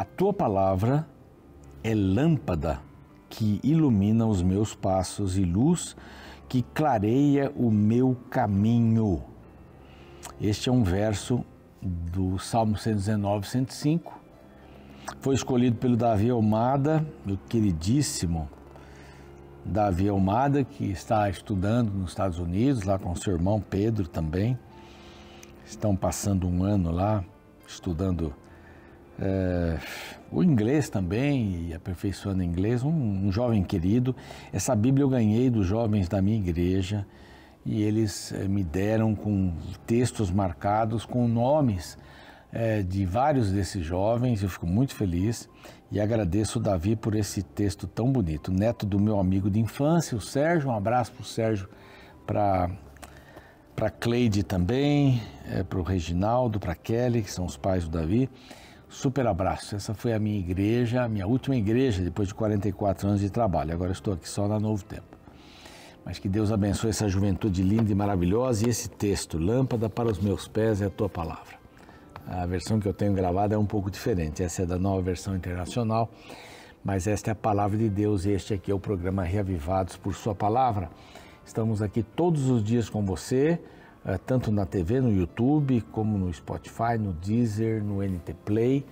A tua palavra é lâmpada que ilumina os meus passos e luz que clareia o meu caminho. Este é um verso do Salmo 119, 105. Foi escolhido pelo Davi Almada, meu queridíssimo Davi Almada, que está estudando nos Estados Unidos, lá com seu irmão Pedro também. Estão passando um ano lá, estudando o inglês também e aperfeiçoando inglês. Um jovem querido. Essa Bíblia eu ganhei dos jovens da minha igreja e eles me deram com textos marcados com nomes de vários desses jovens. Eu fico muito feliz e agradeço o Davi por esse texto tão bonito. Neto do meu amigo de infância, o Sérgio. Um abraço para o Sérgio, para Cleide também, para o Reginaldo, para Kelly, que são os pais do Davi. Super abraço. Essa foi a minha igreja, a minha última igreja depois de 44 anos de trabalho. Agora estou aqui só na Novo Tempo. Mas que Deus abençoe essa juventude linda e maravilhosa. E esse texto, lâmpada para os meus pés é a tua palavra. A versão que eu tenho gravada é um pouco diferente. Essa é da Nova Versão Internacional. Mas esta é a palavra de Deus e este aqui é o programa Reavivados por Sua Palavra. Estamos aqui todos os dias com você, tanto na TV, no YouTube, como no Spotify, no Deezer, no NT Play.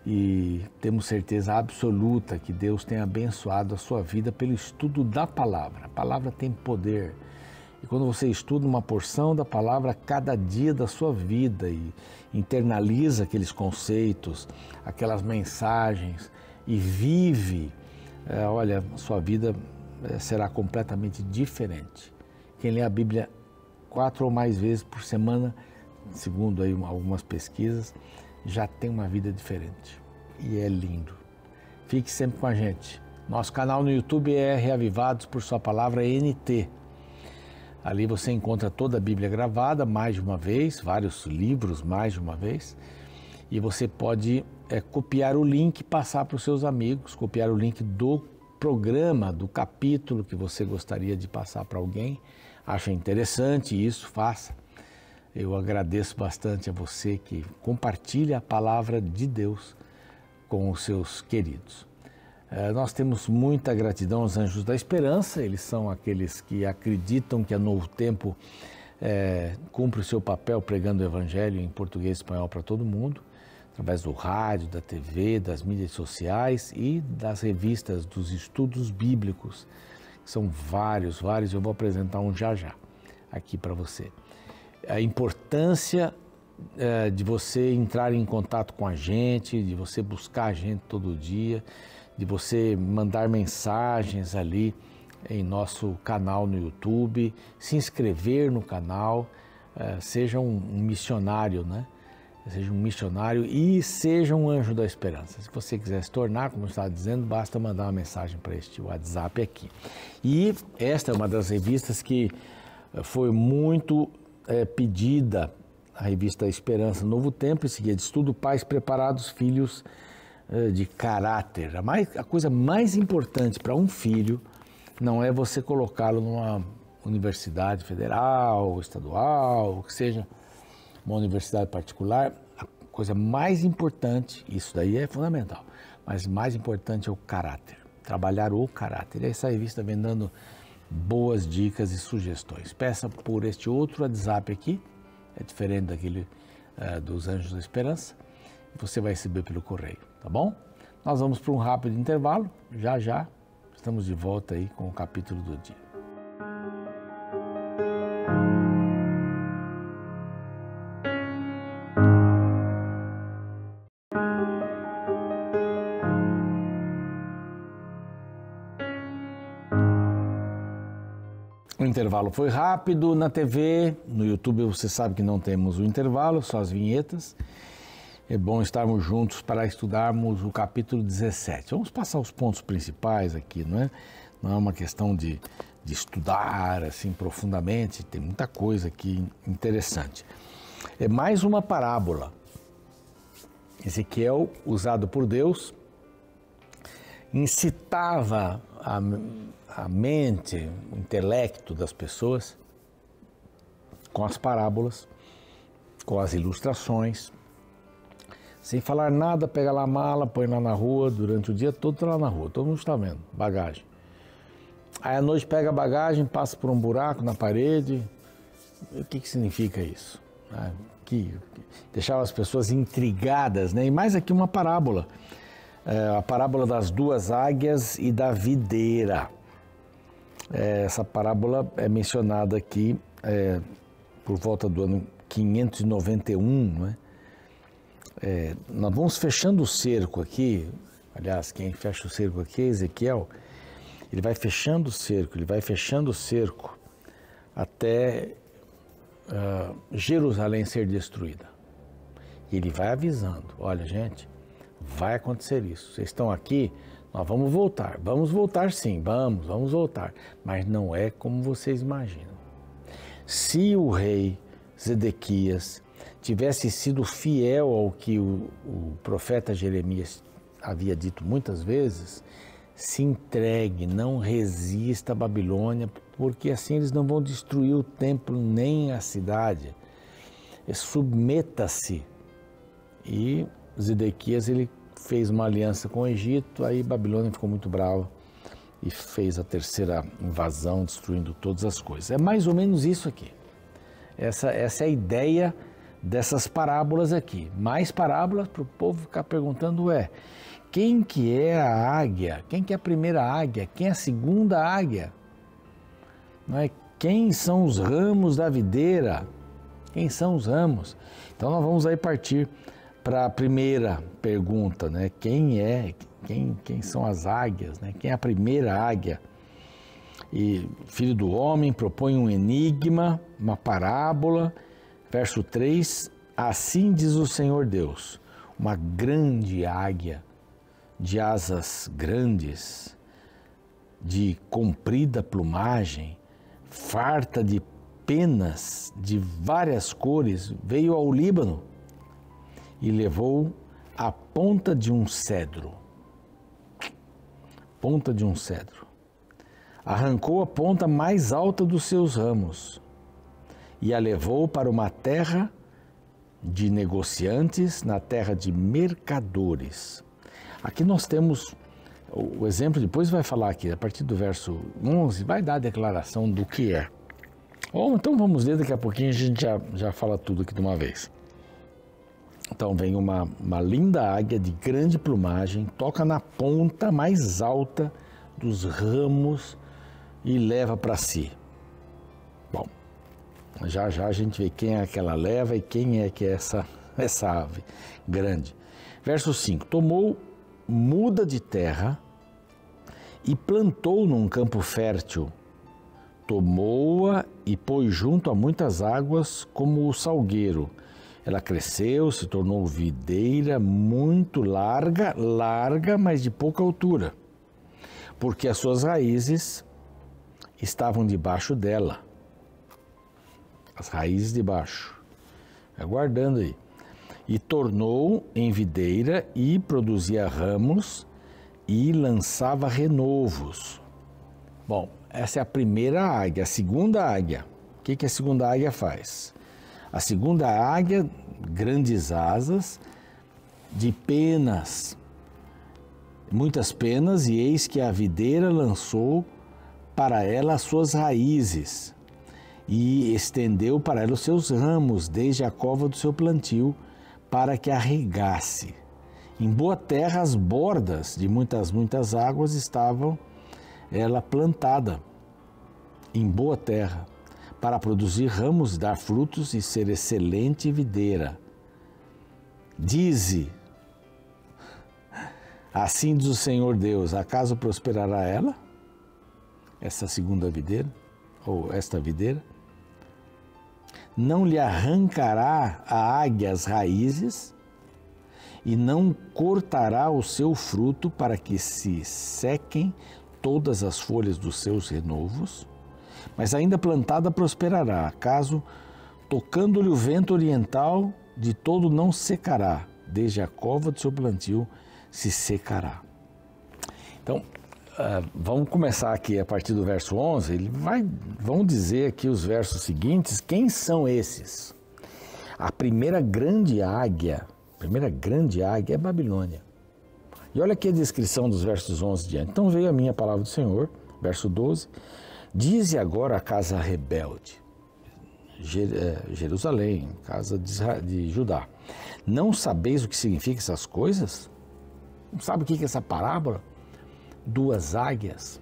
E temos certeza absoluta que Deus tem abençoado a sua vida pelo estudo da palavra. A palavra tem poder. E quando você estuda uma porção da palavra cada dia da sua vida e internaliza aqueles conceitos, aquelas mensagens e vive, olha, sua vida será completamente diferente. Quem lê a Bíblia 4 ou mais vezes por semana, segundo aí algumas pesquisas, já tem uma vida diferente. E é lindo. Fique sempre com a gente. Nosso canal no YouTube é Reavivados por Sua Palavra NT. Ali você encontra toda a Bíblia gravada mais de uma vez, vários livros mais de uma vez. E você pode copiar o link e passar para os seus amigos, copiar o link do programa, do capítulo que você gostaria de passar para alguém. Acha interessante isso, faça. Eu agradeço bastante a você que compartilha a palavra de Deus com os seus queridos. Nós temos muita gratidão aos Anjos da Esperança. Eles são aqueles que acreditam que a Novo Tempo cumpre o seu papel pregando o Evangelho em português e espanhol para todo mundo, através do rádio, da TV, das mídias sociais e das revistas dos estudos bíblicos. São vários, eu vou apresentar um já aqui para você. A importância de você entrar em contato com a gente, de você buscar a gente todo dia, de você mandar mensagens ali em nosso canal no YouTube, se inscrever no canal, seja um missionário, né? Seja um missionário e seja um anjo da esperança. Se você quiser se tornar, como eu estava dizendo, basta mandar uma mensagem para este WhatsApp aqui. E esta é uma das revistas que foi muito pedida, a revista Esperança Novo Tempo, esse guia de estudo, Pais Preparados, Filhos de Caráter. A coisa mais importante para um filho não é você colocá-lo numa universidade federal, estadual, que seja uma universidade particular. A coisa mais importante, isso daí é fundamental, mas mais importante é o caráter, trabalhar o caráter. E essa revista vem dando boas dicas e sugestões. Peça por este outro WhatsApp aqui, é diferente daquele dos Anjos da Esperança, você vai receber pelo correio, tá bom? Nós vamos para um rápido intervalo, já estamos de volta aí com o capítulo do dia. O intervalo foi rápido. Na TV, no YouTube você sabe que não temos o intervalo, só as vinhetas. É bom estarmos juntos para estudarmos o capítulo 17. Vamos passar os pontos principais aqui, não é? Não é uma questão de estudar assim profundamente, tem muita coisa aqui interessante. É mais uma parábola. Ezequiel, usado por Deus, incitava a mente, o intelecto das pessoas com as parábolas, com as ilustrações, Sem falar nada, pega lá a mala, põe lá na rua, durante o dia todo tá lá na rua, todo mundo está vendo, bagagem. Aí à noite pega a bagagem, passa por um buraco na parede. O que significa isso? Que deixava as pessoas intrigadas, né? E mais aqui uma parábola, a parábola das duas águias e da videira. Essa parábola é mencionada aqui por volta do ano 591, né? Nós vamos fechando o cerco aqui, aliás, quem fecha o cerco aqui é Ezequiel. Ele vai fechando o cerco até Jerusalém ser destruída. E ele vai avisando, olha gente, vai acontecer isso, vocês estão aqui, nós vamos voltar sim, vamos voltar, mas não é como vocês imaginam. Se o rei Zedequias tivesse sido fiel ao que o profeta Jeremias havia dito muitas vezes, se entregue, não resista à Babilônia, porque assim eles não vão destruir o templo nem a cidade. Submeta-se. E Zedequias, ele fez uma aliança com o Egito, aí Babilônia ficou muito brava e fez a terceira invasão, destruindo todas as coisas. É mais ou menos isso aqui. Essa é a ideia dessas parábolas aqui. Mais parábolas para o povo ficar perguntando, quem que é a águia? Quem que é a primeira águia? Quem é a segunda águia? Não é? Quem são os ramos da videira? Quem são os ramos? Então nós vamos aí partir para a primeira pergunta, né? Quem são as águias? Né? Quem é a primeira águia? E Filho do Homem propõe um enigma, uma parábola. Verso 3, assim diz o Senhor Deus, uma grande águia, de asas grandes, de comprida plumagem, farta de penas de várias cores, veio ao Líbano e levou a ponta de um cedro. Ponta de um cedro. Arrancou a ponta mais alta dos seus ramos e a levou para uma terra de negociantes, na terra de mercadores. Aqui nós temos o exemplo, depois vai falar aqui, a partir do verso 11, vai dar a declaração do que é. Então vamos ver, daqui a pouquinho a gente já fala tudo aqui de uma vez. Então vem uma linda águia de grande plumagem, toca na ponta mais alta dos ramos e leva para si. Bom, já a gente vê quem é que ela leva e quem é que é essa ave grande. Verso 5, tomou muda de terra e plantou num campo fértil. Tomou-a e pôs junto a muitas águas como o salgueiro. Ela cresceu, se tornou videira muito larga, mas de pouca altura, porque as suas raízes estavam debaixo dela. As raízes de baixo. Aguardando aí. E tornou em videira e produzia ramos e lançava renovos. Bom, essa é a primeira águia. A segunda águia, o que a segunda águia faz? A segunda águia, grandes asas, de penas, muitas penas, e eis que a videira lançou para ela as suas raízes e estendeu para ela os seus ramos desde a cova do seu plantio, para que a regasse. Em boa terra, as bordas de muitas águas estavam ela plantada, em boa terra, para produzir ramos, dar frutos e ser excelente videira. Dize, assim diz o Senhor Deus, acaso prosperará ela, essa segunda videira, ou esta videira? Não lhe arrancará a águia as raízes e não cortará o seu fruto para que se sequem todas as folhas dos seus renovos, mas ainda plantada prosperará, acaso, tocando-lhe o vento oriental, de todo não secará, desde a cova do seu plantio se secará. Então, vamos começar aqui a partir do verso 11, vão dizer aqui os versos seguintes, quem são esses? A primeira grande águia, primeira grande águia é Babilônia. E olha aqui a descrição dos versos 11 diante. Então veio a minha palavra do Senhor, verso 12, dize agora a casa rebelde, Jerusalém, casa de Judá, não sabeis o que significa essas coisas? Não sabe o que é essa parábola? Duas águias,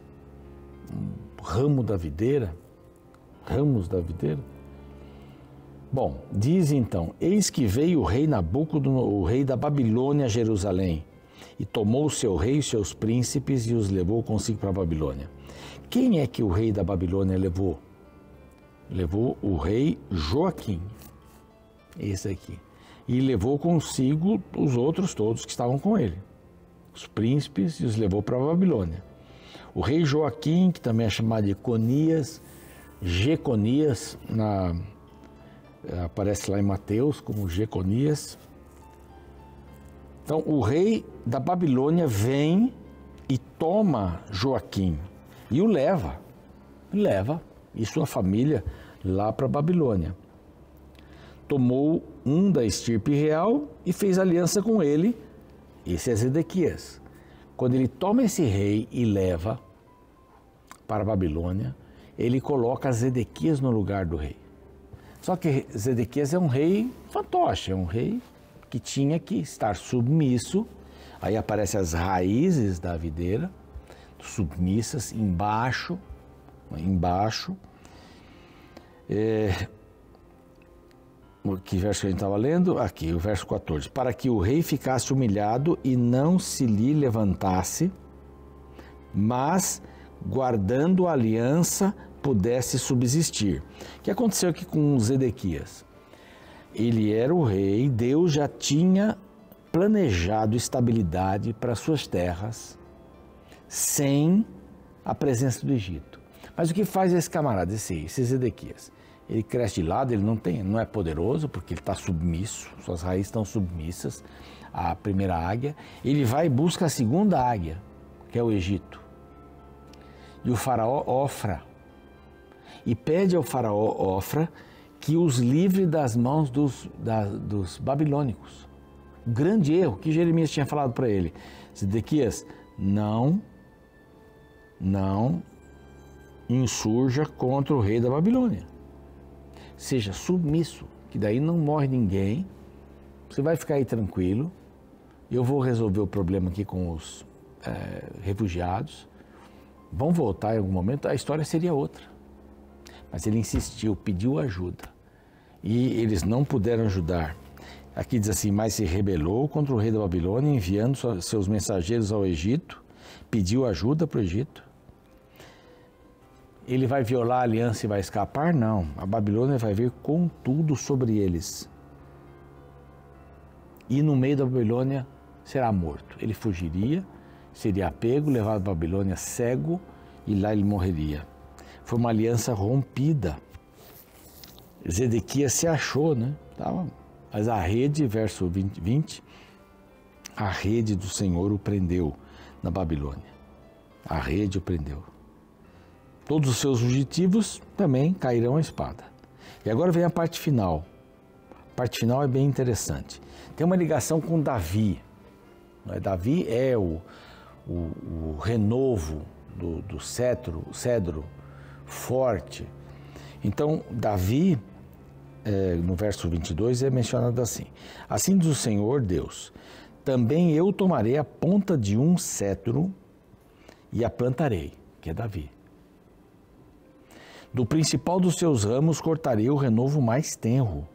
um ramo da videira, ramos da videira. Bom, diz então, eis que veio o rei Nabucodonosor, o rei da Babilônia a Jerusalém, e tomou o seu rei e seus príncipes e os levou consigo para a Babilônia. Quem é que o rei da Babilônia levou? Levou o rei Joaquim, esse aqui, e levou consigo os outros todos que estavam com ele, os príncipes, e os levou para a Babilônia. O rei Joaquim, que também é chamado de Jeconias, aparece lá em Mateus como Jeconias. Então, o rei da Babilônia vem e toma Joaquim e o leva e sua família lá para a Babilônia. Tomou um da estirpe real e fez aliança com ele, esse é Zedequias. Quando ele toma esse rei e leva para a Babilônia, ele coloca Zedequias no lugar do rei. Só que Zedequias é um rei fantoche, é um rei que tinha que estar submisso. Aí aparecem as raízes da videira, submissas, embaixo. Que verso que a gente estava lendo? Aqui, o verso 14. Para que o rei ficasse humilhado e não se lhe levantasse, mas, guardando a aliança, pudesse subsistir. O que aconteceu aqui com Zedequias? Ele era o rei, Deus já tinha planejado estabilidade para suas terras sem a presença do Egito. Mas o que faz esse camarada, esse Zedequias? Ele cresce de lado, ele não é poderoso, porque ele está submisso, suas raízes estão submissas à primeira águia. Ele vai e busca a segunda águia, que é o Egito. E o faraó Ofra. E pede ao faraó Ofra que os livre das mãos dos babilônicos. Grande erro que Jeremias tinha falado para ele. Zedequias, não insurja contra o rei da Babilônia. Seja submisso, que daí não morre ninguém, você vai ficar aí tranquilo, eu vou resolver o problema aqui com os refugiados, vão voltar em algum momento, a história seria outra. Mas ele insistiu, pediu ajuda, e eles não puderam ajudar. Aqui diz assim, mas se rebelou contra o rei da Babilônia, enviando seus mensageiros ao Egito, pediu ajuda para o Egito. Ele vai violar a aliança e vai escapar? Não. A Babilônia vai vir com tudo sobre eles. E no meio da Babilônia será morto. Ele fugiria, seria pego, levado à Babilônia cego e lá ele morreria. Foi uma aliança rompida. Zedequias se achou, né? Mas a rede, verso 20, a rede do Senhor o prendeu na Babilônia. A rede o prendeu. Todos os seus fugitivos também cairão à espada. E agora vem a parte final. A parte final é bem interessante. Tem uma ligação com Davi. Davi é o renovo do cedro forte. Então, Davi, no verso 22, é mencionado assim. Assim diz o Senhor Deus, também eu tomarei a ponta de um cetro e a plantarei, que é Davi. Do principal dos seus ramos cortarei o renovo mais tenro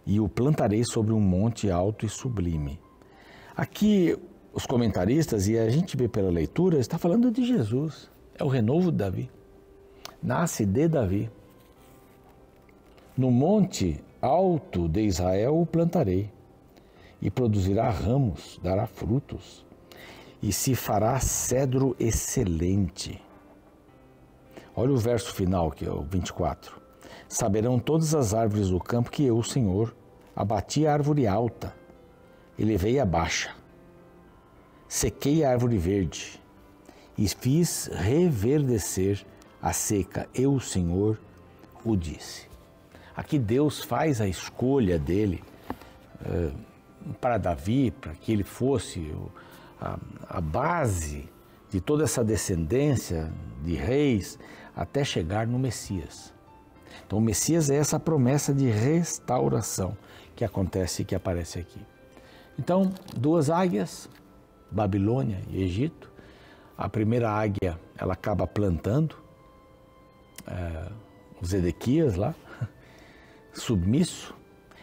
e o plantarei sobre um monte alto e sublime. Aqui, os comentaristas, e a gente vê pela leitura, está falando de Jesus. É o renovo de Davi. Nasce de Davi. No monte alto de Israel o plantarei e produzirá ramos, dará frutos e se fará cedro excelente. Olha o verso final, que é o 24. Saberão todas as árvores do campo que eu, o Senhor, abati a árvore alta e levei a baixa. Sequei a árvore verde e fiz reverdecer a seca. Eu, o Senhor, o disse. Aqui Deus faz a escolha dele para Davi, para que ele fosse a base de toda essa descendência de reis até chegar no Messias. Então o Messias é essa promessa de restauração que acontece e que aparece aqui. Então, 2 águias, Babilônia e Egito. A primeira águia, ela acaba plantando o Zedequias lá, submisso.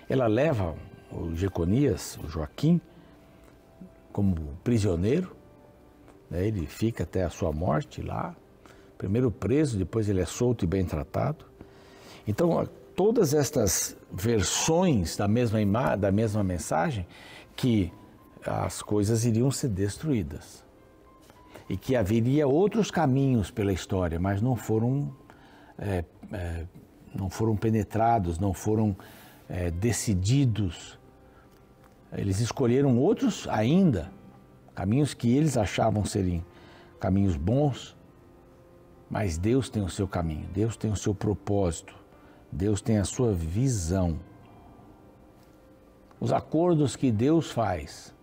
Ela leva o Jeconias, o Joaquim, como prisioneiro. Ele fica até a sua morte lá, primeiro preso, depois ele é solto e bem tratado. Então, todas estas versões da mesma mensagem, que as coisas iriam ser destruídas e que haveria outros caminhos pela história, mas não foram penetrados, não foram decididos. Eles escolheram outros ainda, caminhos que eles achavam serem caminhos bons, mas Deus tem o seu caminho, Deus tem o seu propósito, Deus tem a sua visão. Os acordos que Deus faz,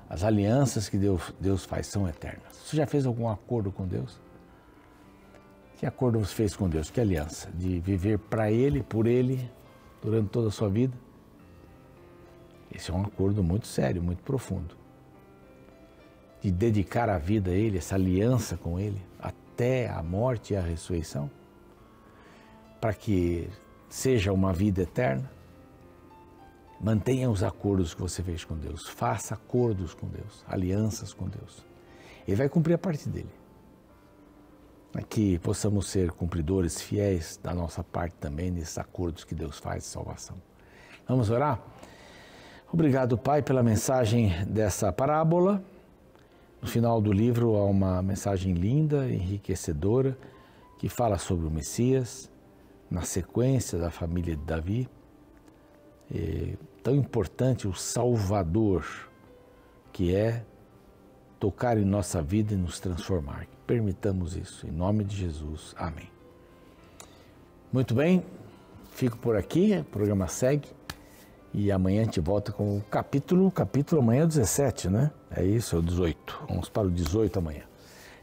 as alianças que Deus faz são eternas. Você já fez algum acordo com Deus? Que acordo você fez com Deus? Que aliança? De viver para Ele, por Ele, durante toda a sua vida? Esse é um acordo muito sério, muito profundo. De dedicar a vida a Ele, essa aliança com Ele, até a morte e a ressurreição, para que seja uma vida eterna. Mantenha os acordos que você fez com Deus, faça acordos com Deus, alianças com Deus. Ele vai cumprir a parte dele. Que possamos ser cumpridores fiéis da nossa parte também nesses acordos que Deus faz de salvação. Vamos orar? Obrigado, Pai, pela mensagem dessa parábola. No final do livro há uma mensagem linda, enriquecedora, que fala sobre o Messias, na sequência da família de Davi. Tão importante o Salvador, que é tocar em nossa vida e nos transformar. Permitamos isso, em nome de Jesus. Amém. Muito bem, fico por aqui, o programa segue e amanhã a gente volta com o capítulo amanhã é o 17, né? É isso, é o 18. Vamos para o 18 amanhã.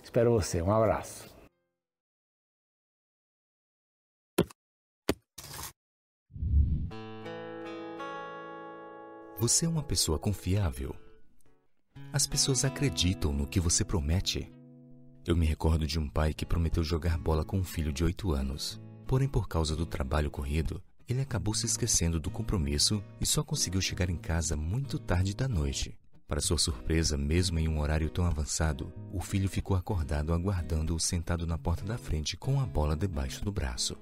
Espero você, um abraço. Você é uma pessoa confiável? As pessoas acreditam no que você promete. Eu me recordo de um pai que prometeu jogar bola com um filho de 8 anos. Porém, por causa do trabalho corrido, ele acabou se esquecendo do compromisso e só conseguiu chegar em casa muito tarde da noite. Para sua surpresa, mesmo em um horário tão avançado, o filho ficou acordado aguardando-o sentado na porta da frente com a bola debaixo do braço.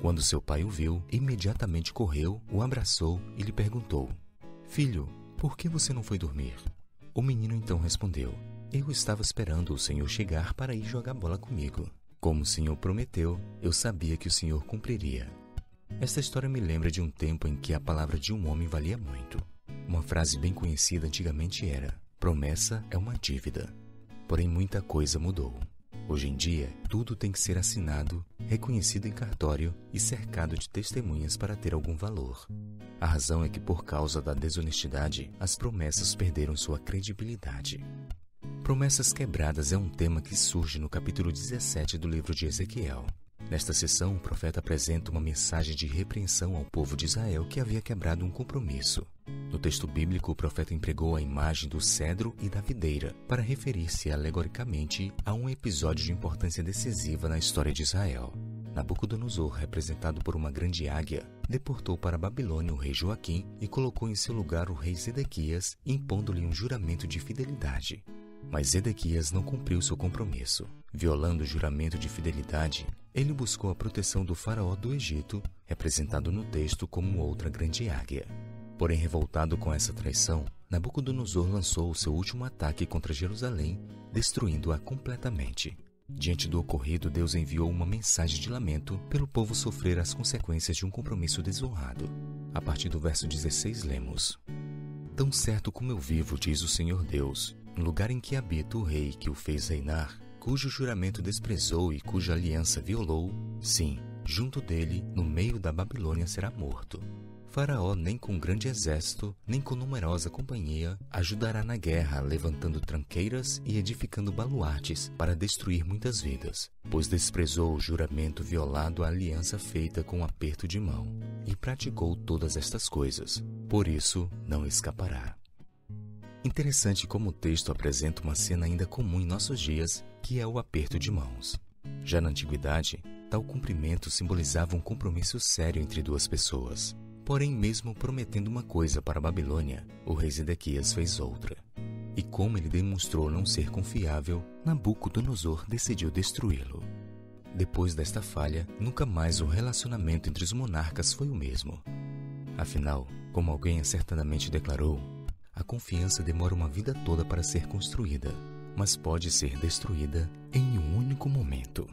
Quando seu pai o viu, imediatamente correu, o abraçou e lhe perguntou: "Filho, por que você não foi dormir?" O menino então respondeu: "Eu estava esperando o senhor chegar para ir jogar bola comigo. Como o senhor prometeu, eu sabia que o senhor cumpriria." Esta história me lembra de um tempo em que a palavra de um homem valia muito. Uma frase bem conhecida antigamente era: "Promessa é uma dívida." Porém, muita coisa mudou. Hoje em dia, tudo tem que ser assinado, reconhecido em cartório e cercado de testemunhas para ter algum valor. A razão é que, por causa da desonestidade, as promessas perderam sua credibilidade. Promessas quebradas é um tema que surge no capítulo 17 do livro de Ezequiel. Nesta sessão, o profeta apresenta uma mensagem de repreensão ao povo de Israel que havia quebrado um compromisso. No texto bíblico, o profeta empregou a imagem do cedro e da videira para referir-se alegoricamente a um episódio de importância decisiva na história de Israel. Nabucodonosor, representado por uma grande águia, deportou para a Babilônia o rei Joaquim e colocou em seu lugar o rei Zedequias, impondo-lhe um juramento de fidelidade. Mas Zedequias não cumpriu seu compromisso. Violando o juramento de fidelidade, ele buscou a proteção do faraó do Egito, representado no texto como outra grande águia. Porém, revoltado com essa traição, Nabucodonosor lançou o seu último ataque contra Jerusalém, destruindo-a completamente. Diante do ocorrido, Deus enviou uma mensagem de lamento pelo povo sofrer as consequências de um compromisso desonrado. A partir do verso 16, lemos: "Tão certo como eu vivo, diz o Senhor Deus, no lugar em que habita o rei que o fez reinar, cujo juramento desprezou e cuja aliança violou, sim, junto dele, no meio da Babilônia será morto." Faraó, nem com grande exército, nem com numerosa companhia, ajudará na guerra, levantando tranqueiras e edificando baluartes para destruir muitas vidas, pois desprezou o juramento, violado a aliança feita com um aperto de mão, e praticou todas estas coisas. Por isso, não escapará. Interessante como o texto apresenta uma cena ainda comum em nossos dias, que é o aperto de mãos. Já na antiguidade, tal cumprimento simbolizava um compromisso sério entre duas pessoas. Porém, mesmo prometendo uma coisa para a Babilônia, o rei Zedequias fez outra. E como ele demonstrou não ser confiável, Nabucodonosor decidiu destruí-lo. Depois desta falha, nunca mais o relacionamento entre os monarcas foi o mesmo. Afinal, como alguém acertadamente declarou, a confiança demora uma vida toda para ser construída, mas pode ser destruída em um único momento.